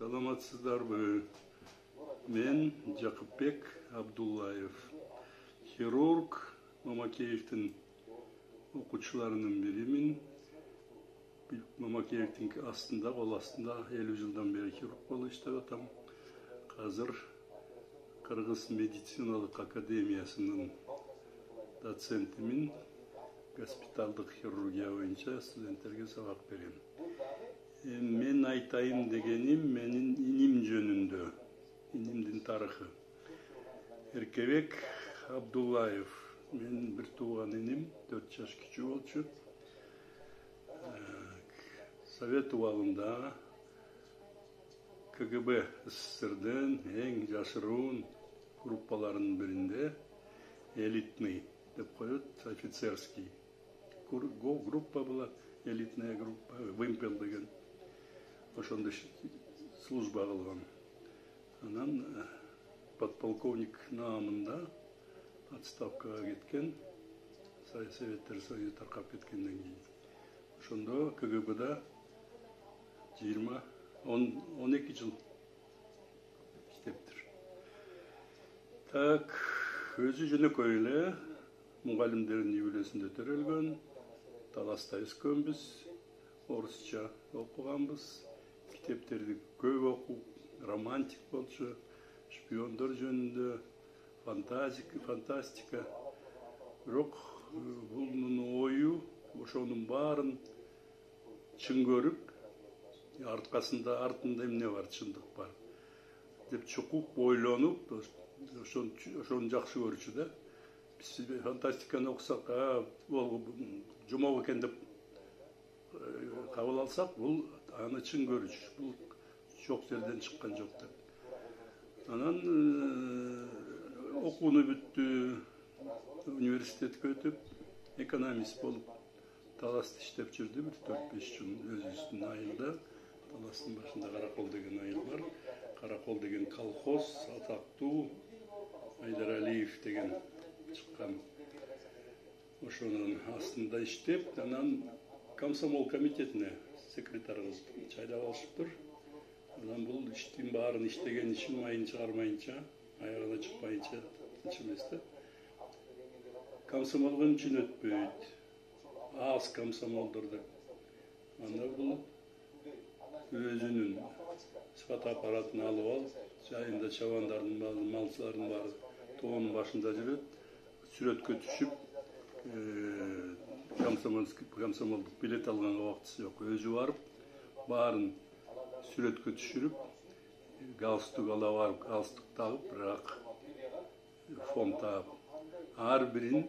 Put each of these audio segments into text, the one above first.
Саламатсыздарбы? Мен Жакыпбек Абдуллаев, хирург, Мамакеевтин окуучуларынын биримин. Мамакеевтин астында, кол астында 50 жылдан бери хирург болуп иштеп атам. Азыр Кыргыз медициналык академиясынын доцентимин. Госпиталдык хирургия боюнча студенттерге сабак берем. Мен айтайын дегеним менин иним жөнүндө, инимдин тарыхы. Эркебек Абдуллаев, мен бир тууган иним, 4 жаш кичүү болчу. Совет убагында КГБ СССРдин эң жашыруун группаларынын биринде элитный деп коет, офицерский группа была, элитная группа, вымпел деген. Ошондо служба кылган. Анан подполковник наамында отставкага кеткен, Советтер Союзу таркап кеткенден кийин. Ошондо КГБда 12 жыл иштептир. Так, өзү жөнөкөй эле мугалимдердин үй-бүлөсүндө төрөлгөн, Таласта өскөнбүз, орусча окуганбыз, китептерди көп окуп, романтик болчу, шпиондор жөнүндө, фантастика. Бирок бунун ою ошонун баарын чын көрүп, артында эмне бар, чындык бар деп чукуп ойлонуп, ошону жакшы көрчү да. Биз фантастиканы окусак, бул жумок экен деп кабыл алсак, бул аны чын көрүш, бул жок жерден чыккан жок деп. Анан окууну бүттү, университетке өтүп, экономист болуп Таласта иштеп жүрдү, 4-5 жыл өзүбүздүн айылда. Таластын башында Каракол деген айыл бар. Каракол деген колхоз, атактуу Айдаралиев деген чыккан. Ошонун астында иштеп, анан комсомол комитетине секретарь кылып чайлап алышыптыр. Анан бул иштин баарын иштеген ишин майын чыгармайынча, аягына чыкпайынча тынч эмес да. Комсомолго үчүн өтпөйт. Аз комсомолдор деп. Анда бул өзүнүн фотоаппаратын алып алып, жайында чабандардын, малчылардын баары тоонун башында жүрөт, сүрөткө түшүп, комсомолдук билет алганга убактысы жок. Өзү барып, баарын сүрөткө түшүрүп, галстук ала барып, галстук тагып, бирок фон таап, ар бирин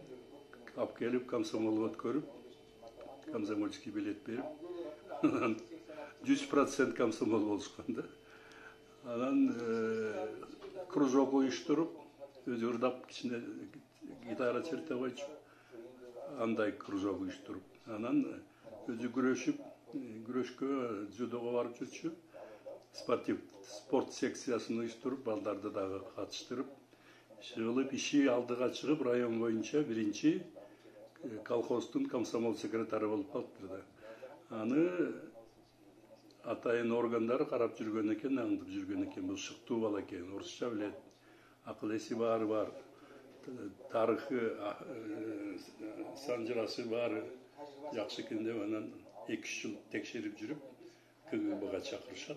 алып келип комсомолго өткөрүп, комсомольский билет берип, анан 100% комсомол болушкан да. Анан кружок уюштуруп, өзү ырдап кичине гитара черте койчу, андай кружок уюштуруп. Анан өзү күрөшкө, дзюдого барып жүрчү. Спорт секциясын уюштуруп, балдарды дагы катыштырып, чыгылып, иши алдыга чыгып, район боюнча биринчи колхоздун комсомол секретары болуп калыптыр да. Аны атайын органдар карап жүргөн экен, аңдып жүргөн экен. Бул шыктуу бала экен, орусча билет, акыл эси баары бар, тарыхы, санжырасы баары жакшы экен деп, анан 2 жыл текшерип жүрүп, КГБга чакырышат.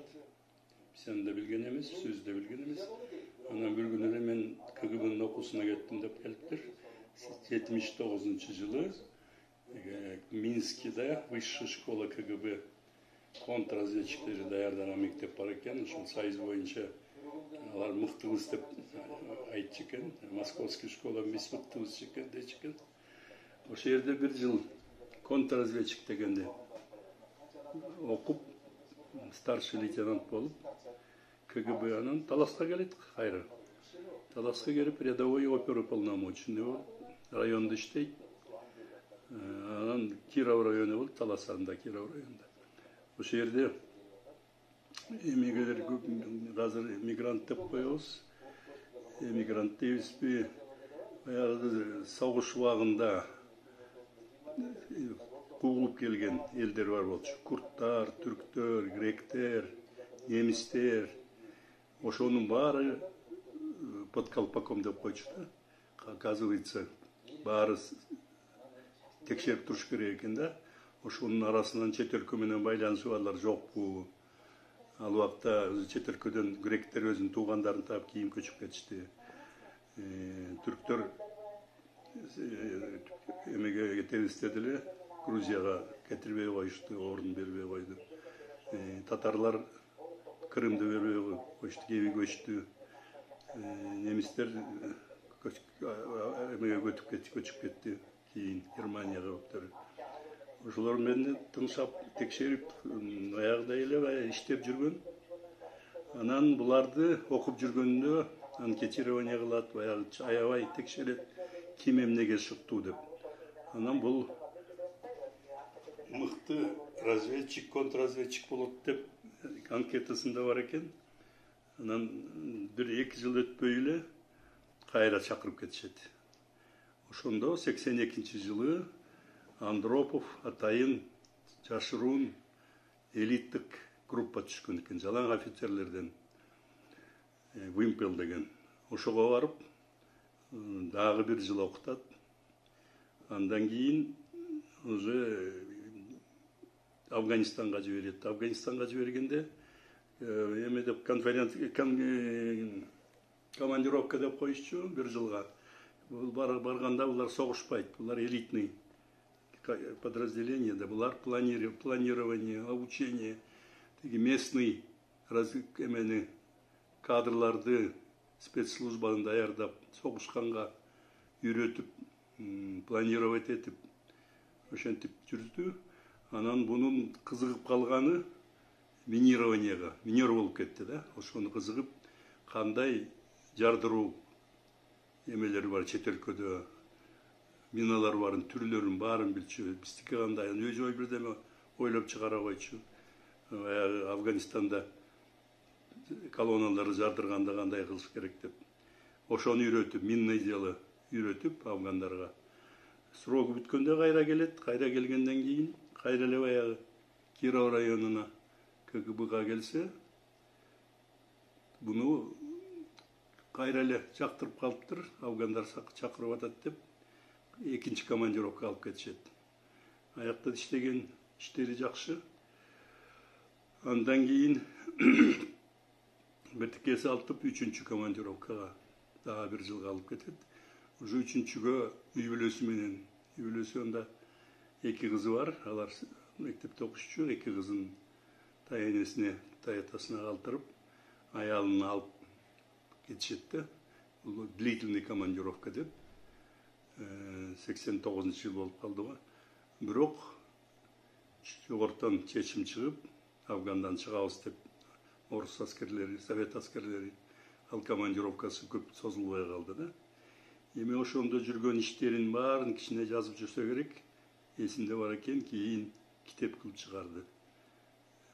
Биз аны да билген эмес, сөз да билген эмес. Анан бир күнү эле мен КГБнын окуусуна кеттим деп келиптир. 79-жылы Минскиде высшая школа КГБ контрразведчиктери даярдаган мектеп бар экен. Ошол союз боюнча алар мыктыбыз деп айтчу экен. Московский школа биз мыктыбыз экен дейчү экен. Ошол жерде 1 жыл контрразведчик дегенде окуп, старший лейтенант болуп, КГБ анан Таласка келет кайра. Таласка келип, рядовой оперуполномоченный болуп, районда иштейт. Анан Киров району болуп, Таласанда, Киров районунда. Ошол жерде эмигелер көп, азыр эмигрант деп коебуз. Эмигрант дейбизби? Баягы согуш убагында куугулуп келген элдер бар болчу. Курттар, түрктөр, гректер, немистер, ошонун баары под колпаком деп койчу да. Оказывается, баары текшерип туруш керек экен да. Ошонун арасынан чет өлкө менен байланышып алар жокпу? Ал убакта чет өлкөдөн гректер өзүнүн туугандарын таап кийин көчүп кетишти. Түрктөр эмеге кетебизде деле Грузияга кетирбей коюшту, орун бербей койду. Татарлар Крымды бербей коюшту, кеби көчтү. Немистер эмеге көчүп кетти, кийин Германияга өктөрүп. Ошолор менен тыңшап, текшерип, аягында эле иштеп жүргөн. Анан буларды окуп жүргөндө анкетирование кылат, баягы аябай текшерет, ким эмнеге шыктуу деп. Анан бул мыкты разведчик, контрразведчик болот деп анкетасында бар экен. Анан 1-2 жыл өтпөй эле кайра чакырып кетишет. Ошондо 82 жылы Андропов, Атайын, Жашыруун элиттик группа түшкөн экен, жалаң офицерлерден. Вимпел деген. Ошого барып, дагы 1 жыл окутат. Андан кийин уже Афганистанга жиберет. Афганистанга жибергенде эме деп командировка деп коюшчу 1 жылга. Бул барганда булар согушпайт. Булар элитный подразделение, да, булар планирование, обучение, местный эмени кадрларды спецслужбаны даярдап, согушканга үйрөтүп, планировать этип, ошентип жүрдү. Анан бунун кызыгып калганы минированияга, минер болуп кетти да. Ошону кызыгып, кандай жардыруу эмелери бар чет өлкөдө, миналар барын, түрлөрүн баарын билчү. Биздики кандай, өзү бирдеме ойлоп чыгара койчу. Афганистанда колонналарды жардырганда кандай кылыш керек деп. Ошону үйрөтүп, минный дело үйрөтүп афгандарга. Срогу бүткөндө кайра келет. Кайра келгенден кийин кайра эле баягы Киров районуна КГБга келсе, буну кайра эле жактырып калыптыр. Афгандар чакырып атат деп экинчи командировка алып кетишет. Аякта иштеген иштери жакшы. Андан кийин биртикеси алтып 3-чү командировкага дагы 1 жылга алып кетет. Уже 3-чүгө үй бүлөсү менен, үй бүлөсү анда 2 кызы бар. Алар мектепте окушчу, 2 кызын таянесине, таятасына калтырып, аялын алып кетишет да. Бул длительный командировка деп 89-жыл болуп калды го. Бирок жогортон чечим чыгып, Афгандан чыгабыз деп орус аскерлери, совет аскерлери ал командировкасы көп созулбай калды да. Эми ошондо жүргөн иштерин баарын кичине жазып жүрсө керек. Эсимде бар экен, кийин китеп кылып чыгарды.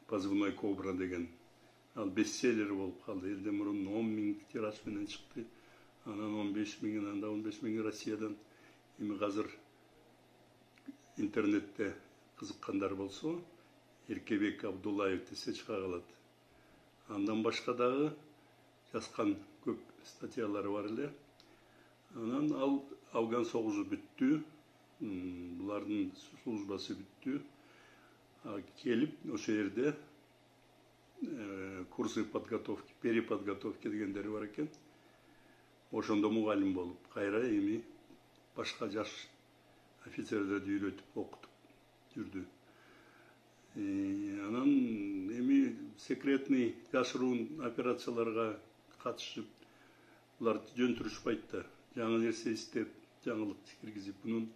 Позывной Кобра деген. Ал бестселлер болуп калды. Элден мурун 10 000 тираж менен чыкты. Анан 15 000, анда 15 000 Россиядан. Эми азыр интернетте кызыккандар болсо, Эркебек Абдуллаев десе чыга калат. Андан башка дагы жазган көп статьялары бар эле. Анан ал Афган согушу бүттү. Булардын службасы бүттү. Келип ошо жерде курсы подготовки, переподготовки дегендери бар экен. Ошондо мугалим болуп, кайра эми башка жаш офицерлерди үйрөтүп, окутуп жүрдү. Анан эми секретный жашыруун операцияларга катышып, булар жөн турушпайт да. Жаңы нерсе издеп, жаңылык киргизип, бунун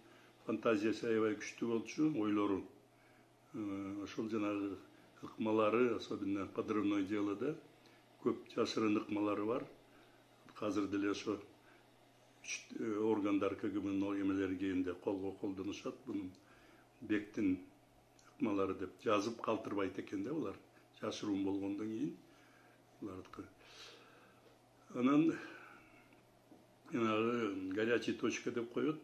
фантазиясы аябай күчтүү болчу, ойлору. Ошол жанагы ыкмалары, особенно подрывной делода көп жашырын ыкмалары бар. Азыр деле ошо органдар КГБнын эмелери келгенде колдонушат. Бунун Бектин ыкмалары деп жазып калтырбайт экен да булар. Жашыруун болгондон кийин булардыкы. Анан горячий точка деп коет.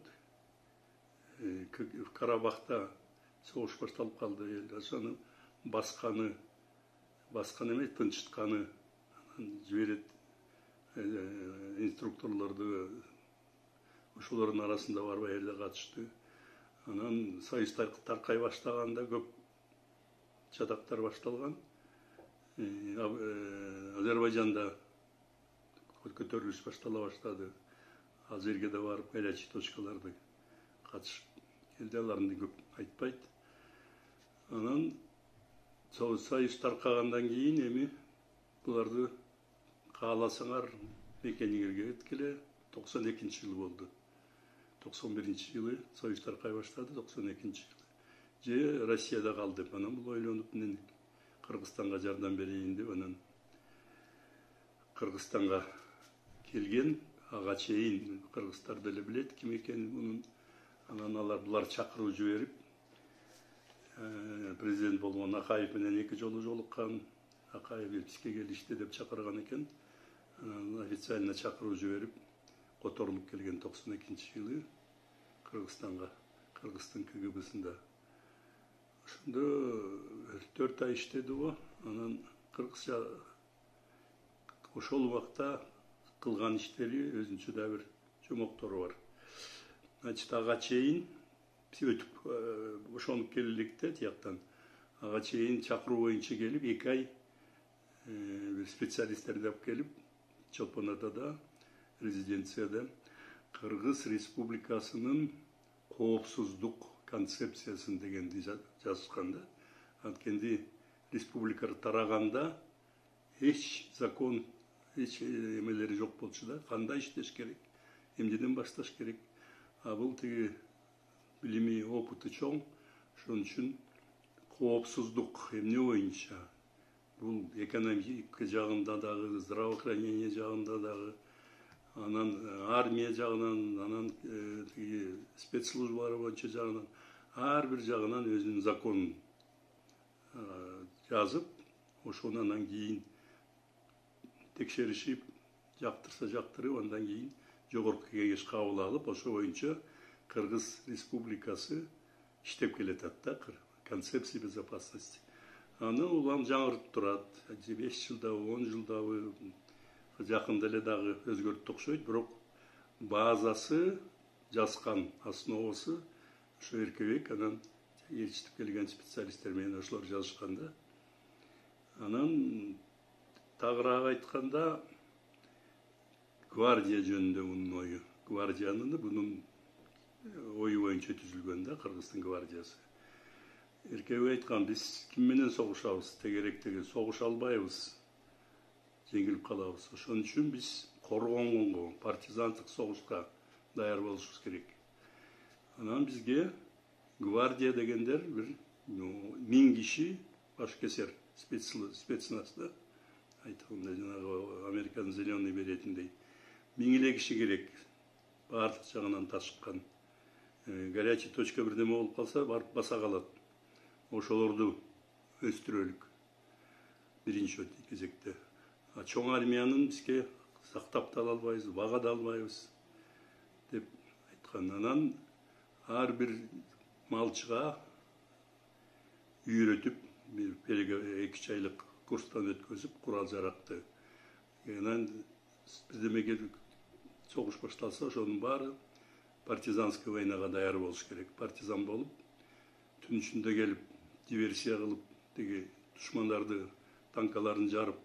В Карабахта согуш башталып калды. Ошону басканы басқан емес, тынчытканы жиберет, инструкторларды ошолордун арасында барбай эле катышты. Анан союз таркай баштаганда көп чатактар башталган. Азербайжанда көтөрүлүш баштала баштады. Ал жерге да барып горячий точкаларды катышып келди, аларды көп айтпайт. Анан союз таркагандан кийин эми буларды кааласаңар мекениңерге кеткиле. 92-жылы болду. 91-жылы союз таркай баштады, 92-жылы. Же Россияда калды. Анан бул ойлонуп, мен Кыргызстанга жардам берейин деп, анан Кыргызстанга келген. Ага чейин кыргыздар деле билет ким экенин бунун. Анан булар чакыруу жиберип, президент болгон Акаев менен 2 жолу жолуккан. Акаев бизге келишти деп чакырган экен. Анан официально чакыруу жиберип, которулуп келген 92-жылы Кыргызстанга, Кыргыздын КГБсында. Ошондо 4 ай иштеди го. Анан кыргызча ошол убакта кылган иштери өзүнчө да бир жомоктору бар. Значит, ага чейин өтүп ошонуп келилекте тияктан. Ага чейин чакыруу боюнча келип 2 ай бир специалисттерди алып келип, Чолпон Атада резиденцияда Кыргыз Республикасынын коопсуздук концепциясын дегенди жазышканда. Анткенди республика тараганда эч закон, эч эмелери жок болчу да, кандай иштеш керек, эмнеден башташ керек. А бул тиги билими, опыты чоң, ошон үчүн коопсуздук эмне боюнча, бул экономика жагында дагы, здравоохранение жагында дагы, анан армия жагынан, анан спецслужбалар боюнча жагынан, ар бир жагынан өзүнүн законун жазып, ошону анан кийин текшеришип, жактырса жактырып, андан кийин жогорку кеңеш кабыл алып, ошо боюнча Кыргыз Республикасы иштеп келатат да, концепция безопасности. Аны улам жаңырып турат, 5 жылдабы, 10 жылдабы, жакында эле дагы өзгөртүп окшойт, бирок базасы жазган, основасы ошо Эркебек, анан жетиштип келген специалисттер менен ошолор жазышкан да. Анан тагыраак айтканда, гвардия жөнүндө мунун ою. Гвардиянын бунун ою боюнча түзүлгөн да, Кыргыздын гвардиясы. Эркебек айткан, биз ким менен согушабыз, тегеректеги согуша албайбыз, жеңилип калабыз. Ошон үчүн биз коргонгонго, партизандык согушка даяр болушубуз керек. Анан бизге гвардия дегендер бир 1000 киши башкесер, спецназда, айтканда жанагы Американын зеленый беретиндей 1000 эле киши керек, баардык жагынан ташыккан. Горячий точка бирдеме болуп калса, барып баса калат. Ошолорду өстүрөлүк биринчи кезекте. Чоң армиянын бизге сактап да албайбыз, бага да албайбыз деп айткан. Анан ар бир малчыга үйрөтүп, бир 2 айлык курстан өткөзүп, курал жаракты. Анан бирдемеге согуш башталса, ошонун баары партизанский войнага даяр болуш керек. Партизан болуп, түн ичинде келип, диверсия кылып, тиги душмандарды танкаларын жарып,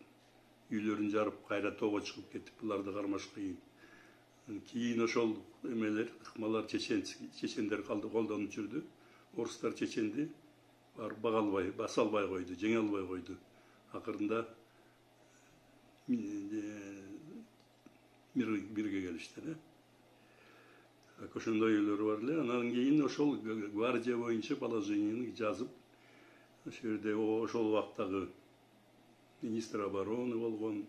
үйлөрүн жарып, кайра тоого чыгып кетип, буларды кармаш кыйын. Кийин ошол эмелер, ыкмалар чечендер колдонуп жүрдү. Орустар чеченди бага албай, баса албай койду, жеңе албай койду. Акырында бирге келишти, да. Ошондой ойлор бар эле. Анан кийин ошол гвардия боюнча положениени жазып, ошол жерде ошол убактагы министр обороны болгон,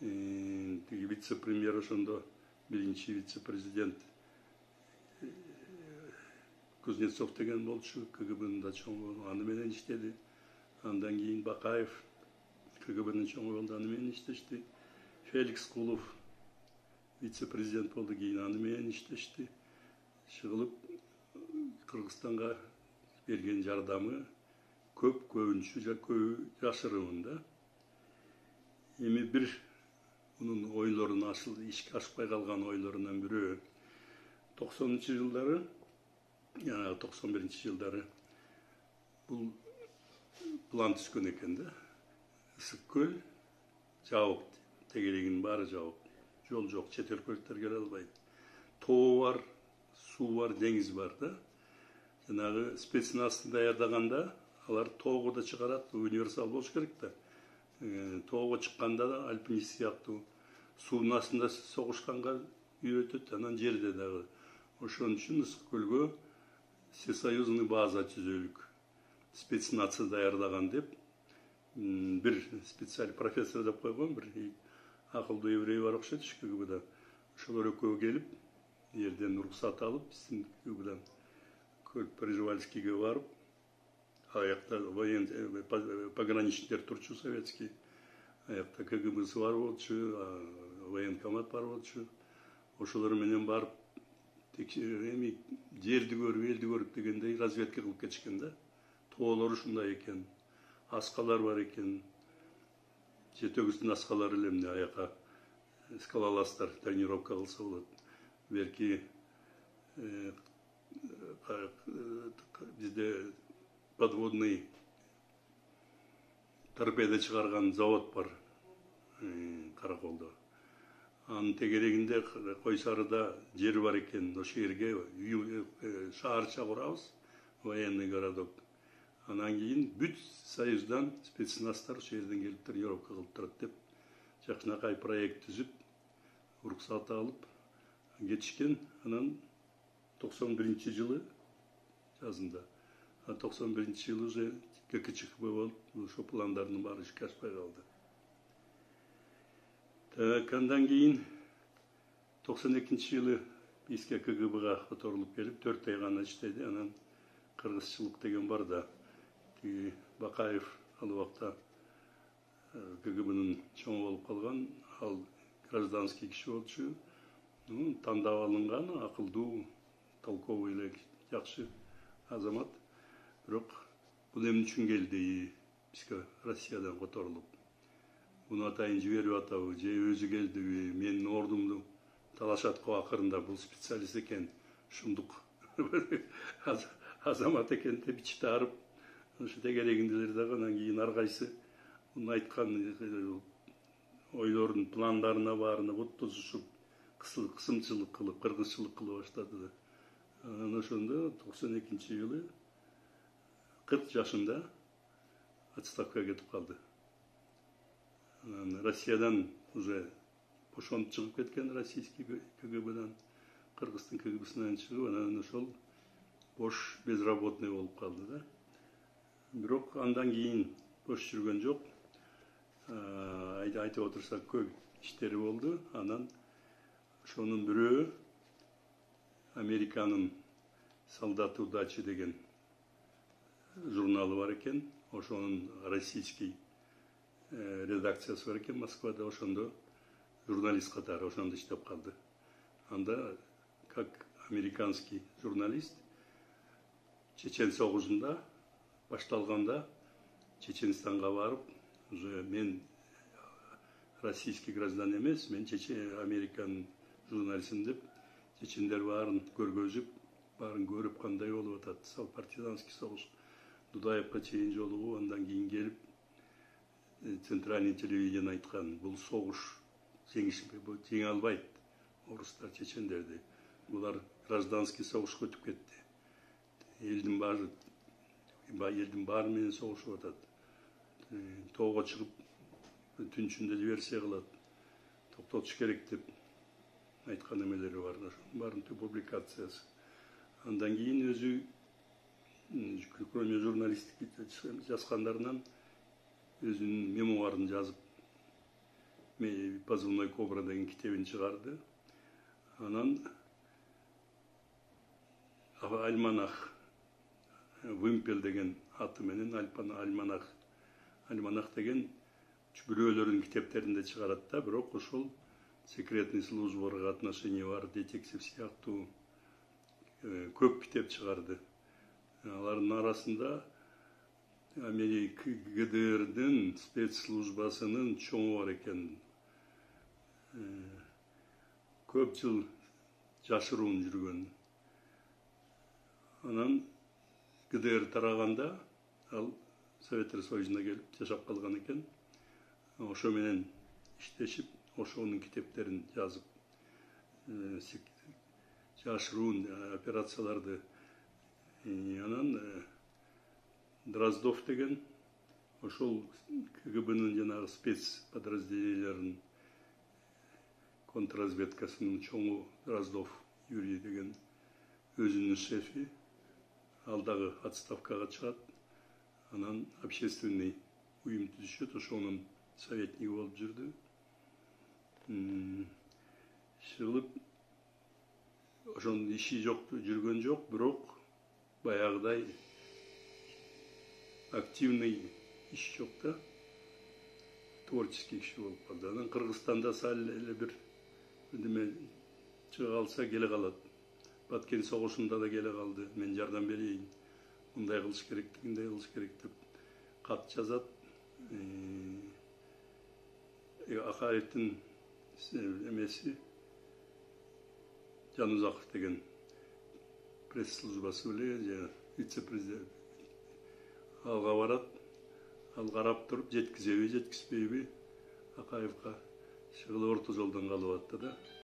тиги вице-премьер, ошондо биринчи вице-президент Кузнецов деген болчу, КГБнын да чоңу, аны менен иштеди. Андан кийин Бакаев КГБнын чоңу болду, аны менен иштешти. Феликс Кулов вице-президент болду, кийин аны менен иштешти. Чыгылып Кыргызстанга берген жардамы көбүнчө көбү жашыруун да. Эми бир bunun oylarını asıl işe aşpay kalgan oylarından biri 90'lı yılları yani 91. yılları bu plan tüskün eken de Issıkköl cevap tegelegin bari cevap yol yok çet өлкөлүктөр келе албайт тоо бар суу бар деңиз бар да жанагы спецназды даярдаганда алар тоого да чыгарат универсал болуш керек да тоого чыкканда да альпинист сыяктуу суунун астында согушканга үйрөтөт анан жерде дагы ошон үчүн Ысык-Көлгө всесоюзный база түзөлүк спецназды даярдаган деп бир специаль профессор деп койгон бир акылдуу еврей бар окшойт КГБда ошолор экөө келип жерден уруксат алып биздин КГБдан Прижевальскийге барып аякта пограничниктер турчу советский аякта КГБсы бар болчу военкомат бар болчу ошолор менен барып эми жерди көрүп элди көрүп дегендей разведка кылып кетишкен да тоолор ушундай экен аскалар бар экен жетөгүздүн аскалары эле эмне аяка скалолаздар тренировка кылса болот берки бизде подводный торпеда чыгарган завод бар Караколдо анын тегерегинде Койсарыда жер бар экен ошол жерге шаарча курабыз военный городок анан кийин бүт союздан спецназдар ошол жерден келип тренировка кылып турат деп жакшынакай проект түзүп уруксат алып кетишкен анан 91-жылы жазында 91-жылы уже ГКЧК болуп ошол пландардын баары ишке ашпай калды. Так андан кийин 92-жылы бизге КГБга которулуп келип 4 ай гана иштеди анан кыргызчылык деген бар да тиги Бакаев ал убакта КГБнын чоңу болуп калган ал гражданский киши болчу тандап алынган акылдуу толковый эле жакшы азамат бирок бул эмне үчүн келди бизге Россиядан которулуп буну атайын жиберип атабы же өзү келдиби менин ордумду талашат го акырында бул специалист экен ушундук азамат экен деп ичи таарып ошо тегерегиндилер дагы анан кийин ар кайсы мунун айткан ойлорун пландарына баарына бут тузушуп кысымчылык кылып кыргызчылык кыла баштады да анан ошондо 92-жылы 40 жашында отставкага кетип калды. Анан Россиядан уже бошонуп чыгып кеткен российский КГБдан кыргыздын КГБсынан чыгып анан ошол бош безработный болуп калды да. Бирок андан кийин бош жүргөн жок. Айтып отурсак көп иштери болду. Анан ошонун бирөө Американын солдаты удачи деген журналы бар экен. Ошонун российский редакциясы бар экен Москвада. Ошондо журналист катары ошондо иштеп калды. Анда как американский журналист Чечен согушунда башталганда Чеченстанга барып, уже мен российский граждан эмес, мен Американын журналистимин деп чечендер баарын көргөзүп, баарын көрүп кандай болуп атат. Ал партизанский согуш Дудаевка чейин жолугу андан кийин келип центральный телевидение айткан, бул согуш жеңе албайт орустар чечендерди. Булар гражданский согушка өтүп кетти. Элдин баары менен согушуп атат. Тоого чыгып түнчүндө диверсия кылат. Токтотуш керек деп айткан эмелери бар. Баарын публикациясы. Андан кийин өзү кроме журналистики жазгандарынан өзүнүн мемуарын жазып «Позывной кобра» деген китебин чыгарды. Анан альманах Вымпел деген аты менен альманах деген бирөөлөрдүн китептеринде чыгарат да, бирок ошол секретный службаларга отношение бар, детектив сыяктуу көп китеп чыгарды. Алардын арасында Америка ГДР'дин спецслужбасынын чоңу бар экен. Көп жыл жашыруун жүргөн. Анан ГДР тараганда ал Советтер Союзуна келип жашап калган экен. Ошо менен иштешип, ошонун китептерин жазып, жашыруун операцияларды. Анан Дроздов деген ошол КГБ'нын жанагы спецподразделенияларынын контрразведкасынын чоңу Дроздов Юрий деген өзүнүн шефи, ал дагы отставкага чыгат. Анан общественный уюм түзүшөт, ошонун советниги болуп жүрдү. Чыгылып, ошонун иши жүргөн жок, бирок баягыдай активный иш жок да, творческий киши болуп калды. Анан Кыргызстанда сал эле бир неме чыга калса келе калат. Баткен согушунда да келе калды. Мен жардам берейин, мындай кылыш керек, тигиндей кылыш керек деп кат жазат. Акаевдин эмеси Жанузаков деген пресс-службасы беле, вице-президент алга барат. Ал карап туруп, жеткизеби, жеткизбейби, Акаевга чыгылып орто жолдон калып атты да.